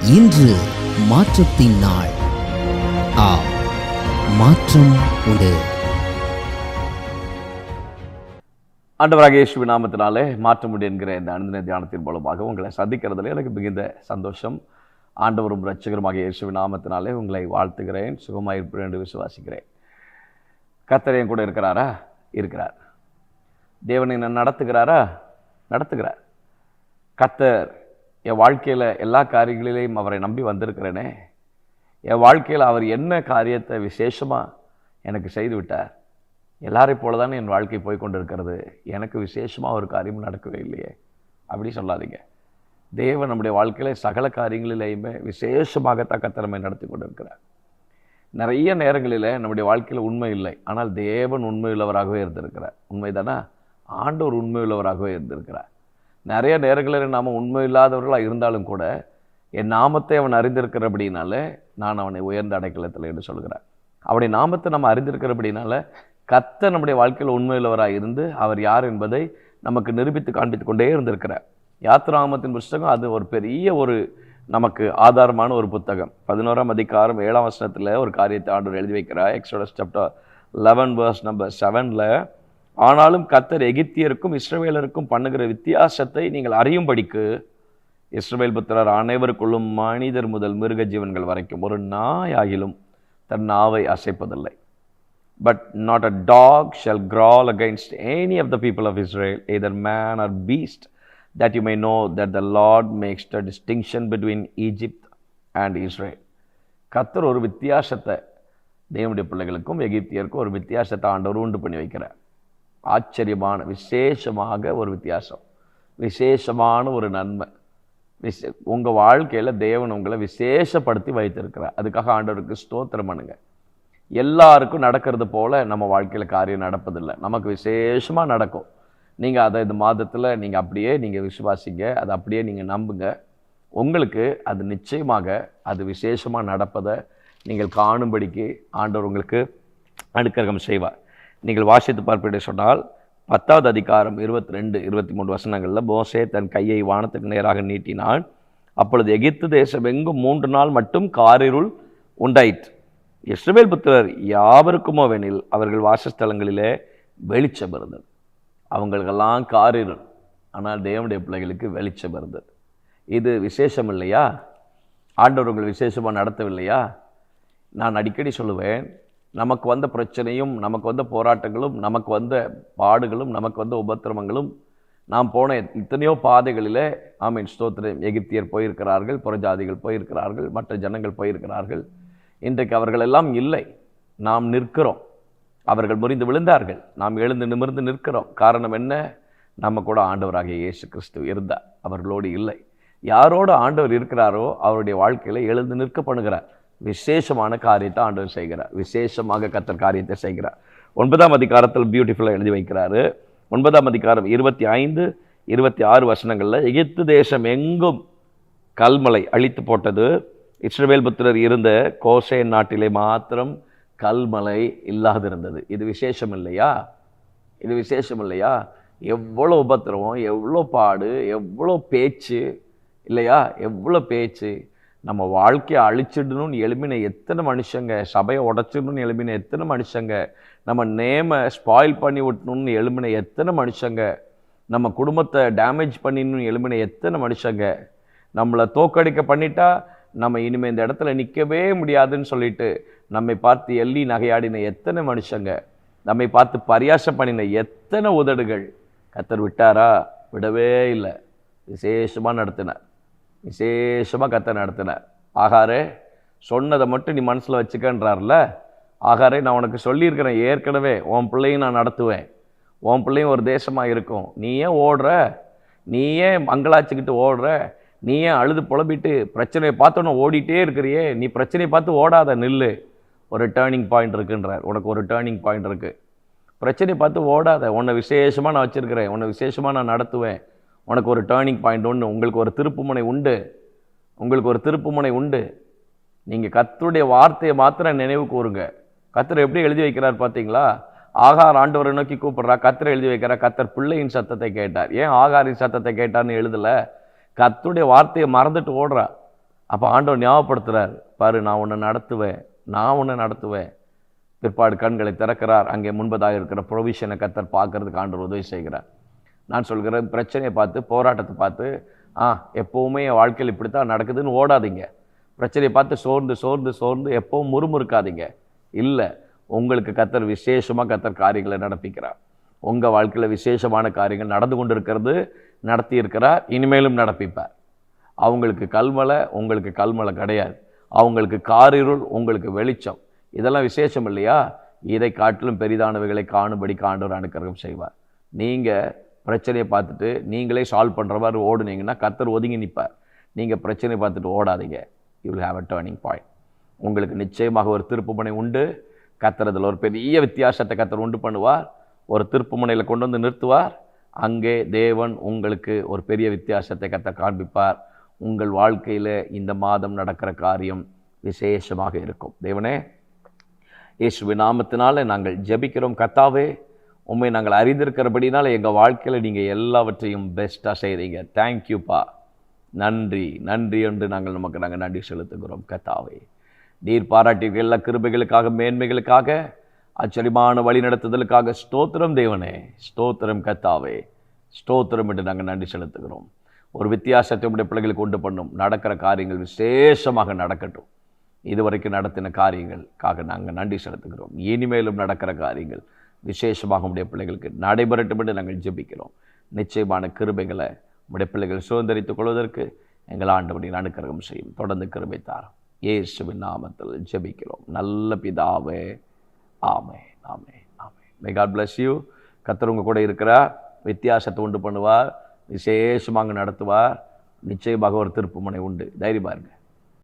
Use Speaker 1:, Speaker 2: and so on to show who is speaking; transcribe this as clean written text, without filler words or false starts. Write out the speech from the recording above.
Speaker 1: இன்று மாற்றத்தின் நாள். மாற்றம் உண்டு.
Speaker 2: ஆண்டவராகிய இயேசுவின் நாமத்தினாலே மாற்றம் உண்டு என்கிற இந்த அனுதின தியானத்தின் மூலமாக உங்களை சந்திக்கிறதுல எனக்கு மிகுந்த சந்தோஷம். ஆண்டவரும் இரட்சகருமாகிய இயேசுவின் நாமத்தினாலே உங்களை வாழ்த்துகிறேன். சுகமாயிருப்பேன் என்று விசுவாசிக்கிறேன். கர்த்தர் என் கூட இருக்கிறாரா? இருக்கிறார். தேவனை நான் நடத்துகிறாரா? நடத்துகிறார். கர்த்தர் என் வாழ்க்கையில் எல்லா காரியங்களிலையும் அவரை நம்பி வந்திருக்கிறேனே. என் வாழ்க்கையில் அவர் என்ன காரியத்தை விசேஷமாக எனக்கு செய்து விட்டார். எல்லாரையும் போல தானே என் வாழ்க்கை போய் கொண்டு இருக்கிறது. எனக்கு விசேஷமாக ஒரு காரியம் நடக்கவே இல்லையே அப்படி சொல்லாதீங்க. தேவன் நம்முடைய வாழ்க்கையில் சகல காரியங்களிலேயுமே விசேஷமாக கர்த்தர் நடத்தி கொண்டு இருக்கிறார். நிறைய நேரங்களில் நம்முடைய வாழ்க்கையில் உண்மை இல்லை, ஆனால் தேவன் உண்மையுள்ளவராகவே இருந்திருக்கிறார். உண்மைதானா? ஆண்டவர் உண்மையுள்ளவராகவே இருந்திருக்கிறார். நிறைய நேரங்களில் நாம் உண்மை இல்லாதவர்களாக இருந்தாலும் கூட என் நாமத்தை அவன் அறிந்திருக்கிறபடினால நான் அவனை உயர்ந்த அடைக்கலத்தில் என்று சொல்கிறார். அவருடைய நாமத்தை நம்ம அறிந்திருக்கிறபடினால கர்த்தர் நம்முடைய வாழ்க்கையில் உண்மையுள்ளவராக இருந்து அவர் யார் என்பதை நமக்கு நிரூபித்து காண்பித்து கொண்டே இருந்திருக்கிறார். யாத்திராகமத்தின் புஸ்தகம் அது ஒரு பெரிய ஒரு நமக்கு ஆதாரமான ஒரு புத்தகம். 11ஆம் அதிகாரம் 7ஆம் வசனத்தில் ஒரு காரியத்தை ஆண்டவர் எழுதி வைக்கிறார். எக்ஸோடஸ் சாப்டர் 11 verse number 7ல், ஆனாலும் கர்த்தர் எகிப்தியருக்கும் இஸ்ரவேலருக்கும் பண்ணுகிற வித்தியாசத்தை நீங்கள் அறியும்படிக்கு இஸ்ரவேல் புத்திரர் அனைவருக்குள்ளும் மனிதர் முதல் மிருக ஜீவன்கள் வரைக்கும் ஒரு நாயாகிலும் தன் நாவை அசைப்பதில்லை. But not a dog shall crawl against any of the people of Israel either man or beast, that you may know that the Lord makes the distinction between Egypt and Israel. கர்த்தர் ஒரு வித்தியாசத்தை தேவனுடைய பிள்ளைகளுக்கும் எகிப்தியருக்கும் ஒரு வித்தியாசத்தை ஆண்டவர் உண்டு பண்ணி வைக்கிறார். ஆச்சரியமான விசேஷமாக ஒரு வித்தியாசம், விசேஷமான ஒரு நன்மை. உங்கள் வாழ்க்கையில் தேவன் உங்களை விசேஷப்படுத்தி வைத்திருக்கிறார். அதுக்காக ஆண்டவருக்கு ஸ்தோத்திரம் பண்ணுங்க. எல்லாருக்கும் நடக்கிறது போல் நம்ம வாழ்க்கையில் காரியம் நடப்பதில்லை, நமக்கு விசேஷமாக நடக்கும். நீங்கள் அதை இந்த மாதத்தில் நீங்கள் அப்படியே நீங்கள் விசுவாசிங்க, அதை அப்படியே நீங்கள் நம்புங்க. உங்களுக்கு அது நிச்சயமாக அது விசேஷமாக நடப்பதை நீங்கள் காணும்படிக்கு ஆண்டவர் உங்களுக்கு அனுக்கிரகம் செய்வார். நீங்கள் வாசித்து பார்ப்பீர்கள் சொன்னால் 10வது அதிகாரம் 22-23 வசனங்களில், மோசே தன் கையை வானத்துக்கு நேராக நீட்டினான். அப்பொழுது எகிப்து தேசம் எங்கும் 3 நாள் மட்டும் காரிருள் உண்டாயிற்று. இஸ்ரவேல் புத்திரர் யாவருக்குமோவெனில் அவர்கள் வாசஸ்தலங்களிலே வெளிச்சம் இருந்தது. அவங்களுக்கெல்லாம் காரிருள், ஆனால் தேவனுடைய பிள்ளைகளுக்கு வெளிச்சம் இருந்தது. இது விசேஷம் இல்லையா? ஆண்டவர் உங்கள் விசேஷமாக நடத்தவில்லையா? நான் அடிக்கடி சொல்லுவேன், நமக்கு வந்த பிரச்சனையும் நமக்கு வந்த போராட்டங்களும் நமக்கு வந்த பாடுகளும் நமக்கு வந்த உபத்திரவங்களும் நாம் போன இத்தனையோ பாதைகளில் ஆமீன் ஸ்தோத்திரம், எகிப்தியர் போயிருக்கிறார்கள், புறஜாதிகள் போயிருக்கிறார்கள், மற்ற ஜனங்கள் போயிருக்கிறார்கள். இன்றைக்கு அவர்கள் எல்லாம் இல்லை, நாம் நிற்கிறோம். அவர்கள் முறிந்து விழுந்தார்கள், நாம் எழுந்து நிமிர்ந்து நிற்கிறோம். காரணம் என்ன? நம்ம கூட ஆண்டவராகிய இயேசு கிறிஸ்து இருந்தார், அவர்களோடு இல்லை. யாரோடு ஆண்டவர் இருக்கிறாரோ அவருடைய வாழ்க்கையில் எழுந்து நிற்க பண்ணுகிறார். விசேஷமான காரியத்தை ஆண்டவர் செய்கிறார். விசேஷமாக கர்த்தர் காரியத்தை செய்கிறார். 9ஆம் அதிகாரத்தில் பியூட்டிஃபுல்லாக எழுதி வைக்கிறாரு. 9ஆம் அதிகாரம் 25-26 வசனங்களில், எகிப்து தேசம் எங்கும் கல்மலை அழித்து போட்டது, இஸ்ரவேல் புத்திரர் இருந்த கோசேன் நாட்டிலே மாத்திரம் கல்மலை இல்லாதிருந்தது. இது விசேஷம் இல்லையா? இது விசேஷம் இல்லையா? எவ்வளோ உபத்திரவம், எவ்வளோ பாடு, எவ்வளோ பேச்சு இல்லையா? எவ்வளோ பேச்சு. நம்ம வாழ்க்கையை அழிச்சிடணும்னு எழுப்பின எத்தனை மனுஷங்க, சபையை உடைச்சிடணும்னு எழுப்பின எத்தனை மனுஷங்க, நம்ம நேமை ஸ்பாயில் பண்ணி விட்டணும்னு எழுப்பின எத்தனை மனுஷங்க, நம்ம குடும்பத்தை டேமேஜ் பண்ணிடணும்னு எழுப்பின எத்தனை மனுஷங்க, நம்மளை தோக்கடிக்க பண்ணிட்டா நம்ம இனிமேல் இந்த இடத்துல நிற்கவே முடியாதுன்னு சொல்லிட்டு நம்மை பார்த்து எள்ளி நகையாடின எத்தனை மனுஷங்க, நம்மை பார்த்து பரியாசம் பண்ணின எத்தனை உதடுகள். கர்த்தர் விட்டாரா? விடவே இல்லை. விசேஷமாக நடத்தினார், விசேஷமாக கர்த்தர் நடத்தினார். ஆகாரே, சொன்னதை மட்டும் நீ மனசில் வச்சுக்கன்றார்ல. ஆகாரே, நான் உனக்கு சொல்லியிருக்கிறேன் ஏற்கனவே, உன் பிள்ளையும் நான் நடத்துவேன், உன் பிள்ளையும் ஒரு தேசமாக இருக்கும். நீ ஏன் ஓடுற? நீ ஏன் மங்களாச்சிக்கிட்டு ஓடுற? நீ ஏன் அழுது புலம்பிட்டு பிரச்சனையை பார்த்தோன்னு ஓடிட்டே இருக்கிறியே? நீ பிரச்சனையை பார்த்து ஓடாத, நில்லு. ஒரு டேர்னிங் பாயிண்ட் இருக்குன்றார். உனக்கு ஒரு டேர்னிங் பாயிண்ட் இருக்குது. பிரச்சனையை பார்த்து ஓடாத, உன்னை விசேஷமாக நான் வச்சுருக்கிறேன், உன்னை விசேஷமாக நான் நடத்துவேன். உனக்கு ஒரு டேர்னிங் பாயிண்ட் ஒன்று, உங்களுக்கு ஒரு திருப்புமுனை உண்டு, உங்களுக்கு ஒரு திருப்புமுனை உண்டு. நீங்கள் கர்த்தருடைய வார்த்தையை மாத்திரம் நினைவு கூறுங்க. கர்த்தர் எப்படி எழுதி வைக்கிறார் பார்த்தீங்களா? ஆகார் ஆண்டவரை நோக்கி கூப்பிடுறா, கர்த்தர் எழுதி வைக்கிறார். கர்த்தர் பிள்ளையின் சத்தத்தை கேட்டார். ஏன் ஆகாரின் சத்தத்தை கேட்டார்னு எழுதலை? கர்த்தருடைய வார்த்தையை மறந்துட்டு ஓடுறா. அப்போ ஆண்டவர் ஞாபகப்படுத்துகிறார், பாரு நான் உன்னை நடத்துவேன். பிற்பாடு கண்களை திறக்கிறார். அங்கே முன்பதாக இருக்கிற ப்ரொவிஷனை கர்த்தர் பார்க்கறதுக்கு ஆண்டவர் உதவி செய்கிறார். நான் சொல்கிறேன், பிரச்சனையை பார்த்து போராட்டத்தை பார்த்து எப்போவுமே என் வாழ்க்கையில் இப்படித்தான் நடக்குதுன்னு ஓடாதீங்க. பிரச்சனையை பார்த்து சோர்ந்து எப்பவும் முறுமுறுக்காதீங்க. இல்லை, உங்களுக்கு கர்த்தர் விசேஷமாக காரியங்களை நடப்பிக்கிறார். உங்கள் வாழ்க்கையில் விசேஷமான காரியங்கள் நடந்து கொண்டு இருக்கிறது, நடத்தி இருக்கிறார், இனிமேலும் நடப்பிப்பார். அவங்களுக்கு கல்மலை, உங்களுக்கு கல்மலை கிடையாது. அவங்களுக்கு காரிருள், உங்களுக்கு வெளிச்சம். இதெல்லாம் விசேஷம் இல்லையா? இதை காட்டிலும் பெரிதானவைகளை காணும்படி ஆண்டவர் அனுக்கிரகம் செய்வார். நீங்கள் பிரச்சனையை பார்த்துட்டு நீங்களே சால்வ் பண்ணுற மாதிரி ஓடுனீங்கன்னா கர்த்தர் ஒதுங்கி நிற்பார். நீங்கள் பிரச்சனையை பார்த்துட்டு ஓடாதீங்க. You will have a turning point. உங்களுக்கு நிச்சயமாக ஒரு திருப்புமுனை உண்டு. கர்த்தர் அதில் ஒரு பெரிய வித்தியாசத்தை கர்த்தர் உண்டு பண்ணுவார். ஒரு திருப்புமுனையில் கொண்டு வந்து நிறுத்துவார். அங்கே தேவன் உங்களுக்கு ஒரு பெரிய வித்தியாசத்தை கர்த்தர் காண்பிப்பார். உங்கள் வாழ்க்கையில் இந்த மாதம் நடக்கிற காரியம் விசேஷமாக இருக்கும். தேவனே, இயேசுவின் நாமத்தினால நாங்கள் ஜெபிக்கிறோம். கர்த்தாவே, உண்மை நாங்கள் அறிந்திருக்கிறபடினால எங்கள் வாழ்க்கையில் நீங்கள் எல்லாவற்றையும் பெஸ்ட்டாக செய்கிறீங்க. தேங்க்யூப்பா, நன்றி என்று நாங்கள் நன்றி செலுத்துகிறோம். கர்த்தாவே, நீர் பாராட்டிய எல்லா கிருபைகளுக்காக, மேன்மைகளுக்காக, ஆச்சரியமான வழி நடத்துதலுக்காக ஸ்தோத்திரம் தேவனே, ஸ்தோத்திரம் கர்த்தாவே, ஸ்தோத்திரம் என்று நாங்கள் நன்றி செலுத்துகிறோம். ஒரு வித்தியாசத்தை உடைய பிள்ளைகளுக்கு உண்டு பண்ணும். நடக்கிற காரியங்கள் விசேஷமாக நடக்கட்டும். இதுவரைக்கும் நடத்தின காரியங்களுக்காக நாங்கள் நன்றி செலுத்துகிறோம். இனிமேலும் நடக்கிற காரியங்கள் விசேஷமாக உடைய பிள்ளைகளுக்கு நடைபெறட்டும் என்று நாங்கள் ஜெபிக்கிறோம். நிச்சயமான கிருபைகளை உடைய பிள்ளைகள் சுதந்திரித்துக் கொள்வதற்கு எங்கள் ஆண்டவரை அனுக்கிரகம் செய்யும். தொடர்ந்து கிருபை தாரும். இயேசுவின் நாமத்தில் ஜெபிக்கிறோம் நல்ல பிதாவே, ஆமென், ஆமென், ஆமென். May God bless you. கர்த்தர் உங்க கூட இருக்கிறார். வித்தியாசத்தை உண்டு பண்ணுவார், விசேஷமாக நடத்துவார். நிச்சயமாக ஒரு திருப்புமுனை உண்டு. தைரியமா இருங்க.